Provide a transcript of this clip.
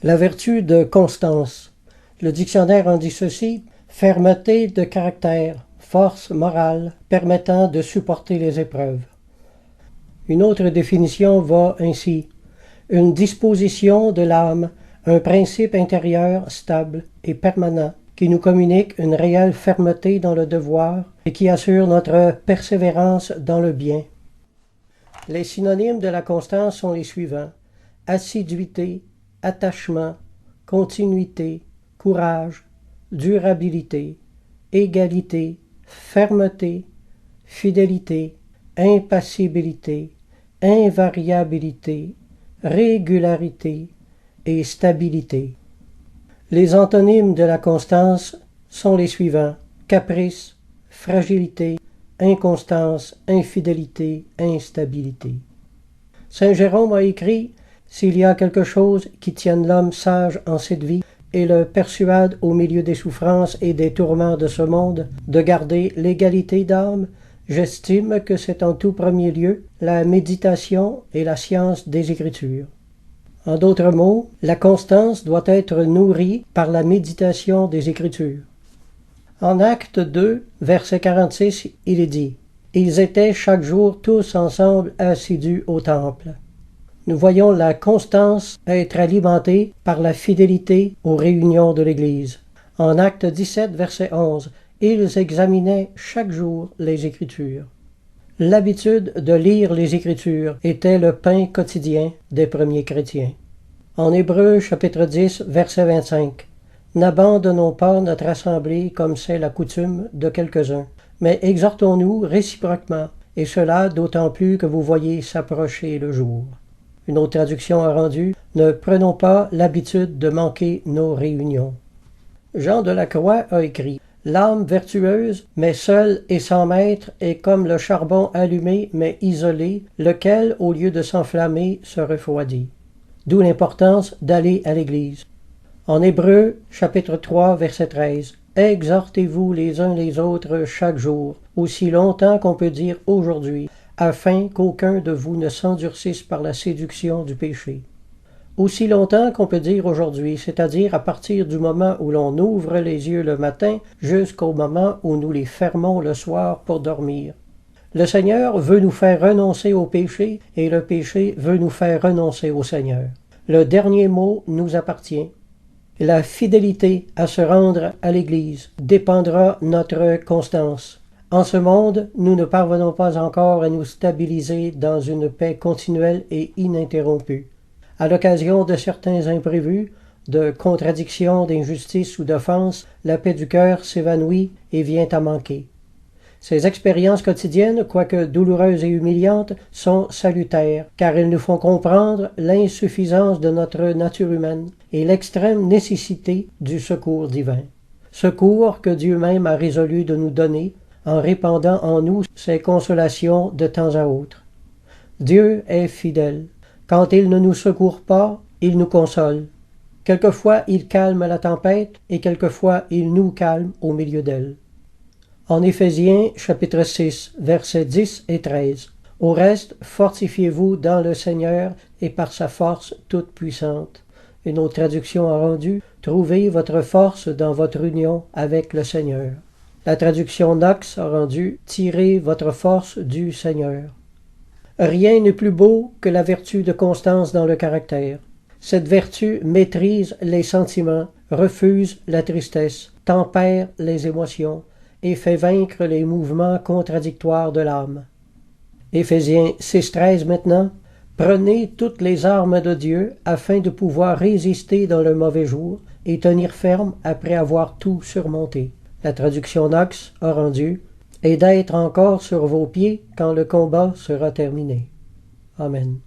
La vertu de constance. Le dictionnaire en dit ceci: fermeté de caractère, force morale permettant de supporter les épreuves. Une autre définition va ainsi: une disposition de l'âme, un principe intérieur stable et permanent qui nous communique une réelle fermeté dans le devoir et qui assure notre persévérance dans le bien. Les synonymes de la constance sont les suivants: assiduité, attachement, continuité, courage, durabilité, égalité, fermeté, fidélité, impassibilité, invariabilité, régularité et stabilité. Les antonymes de la constance sont les suivants: caprice, fragilité, inconstance, infidélité, instabilité. Saint Jérôme a écrit: s'il y a quelque chose qui tienne l'homme sage en cette vie et le persuade au milieu des souffrances et des tourments de ce monde de garder l'égalité d'âme, j'estime que c'est en tout premier lieu la méditation et la science des Écritures. En d'autres mots, la constance doit être nourrie par la méditation des Écritures. En Acte 2, verset 46, il est dit: ils étaient chaque jour tous ensemble assidus au temple. Nous voyons la constance être alimentée par la fidélité aux réunions de l'Église. En Acte 17, verset 11, ils examinaient chaque jour les Écritures. L'habitude de lire les Écritures était le pain quotidien des premiers chrétiens. En Hébreux, chapitre 10, verset 25, n'abandonnons pas notre assemblée comme c'est la coutume de quelques-uns, mais exhortons-nous réciproquement, et cela d'autant plus que vous voyez s'approcher le jour. Une autre traduction a rendu: ne prenons pas l'habitude de manquer nos réunions. Jean de la Croix a écrit: l'âme vertueuse, mais seule et sans maître, est comme le charbon allumé mais isolé, lequel, au lieu de s'enflammer, se refroidit. D'où l'importance d'aller à l'Église. En Hébreux, chapitre 3, verset 13, exhortez-vous les uns les autres chaque jour, aussi longtemps qu'on peut dire aujourd'hui, afin qu'aucun de vous ne s'endurcisse par la séduction du péché. Aussi longtemps qu'on peut dire aujourd'hui, c'est-à-dire à partir du moment où l'on ouvre les yeux le matin jusqu'au moment où nous les fermons le soir pour dormir. Le Seigneur veut nous faire renoncer au péché et le péché veut nous faire renoncer au Seigneur. Le dernier mot nous appartient. La fidélité à se rendre à l'Église dépendra notre constance. En ce monde, nous ne parvenons pas encore à nous stabiliser dans une paix continuelle et ininterrompue. À l'occasion de certains imprévus, de contradictions, d'injustices ou d'offenses, la paix du cœur s'évanouit et vient à manquer. Ces expériences quotidiennes, quoique douloureuses et humiliantes, sont salutaires, car elles nous font comprendre l'insuffisance de notre nature humaine et l'extrême nécessité du secours divin. Secours que Dieu même a résolu de nous donner, en répandant en nous ses consolations de temps à autre. Dieu est fidèle. Quand il ne nous secourt pas, il nous console. Quelquefois il calme la tempête, et quelquefois il nous calme au milieu d'elle. En Éphésiens, chapitre 6, versets 10 et 13. Au reste, fortifiez-vous dans le Seigneur et par sa force toute puissante. Une autre traduction a rendu: trouvez votre force dans votre union avec le Seigneur. La traduction Knox a rendu: tirez votre force du Seigneur. Rien n'est plus beau que la vertu de constance dans le caractère. Cette vertu maîtrise les sentiments, refuse la tristesse, tempère les émotions et fait vaincre les mouvements contradictoires de l'âme. Éphésiens 6,13 maintenant. Prenez toutes les armes de Dieu afin de pouvoir résister dans le mauvais jour et tenir ferme après avoir tout surmonté. La traduction Knox a rendu: et d'être encore sur vos pieds quand le combat sera terminé. Amen.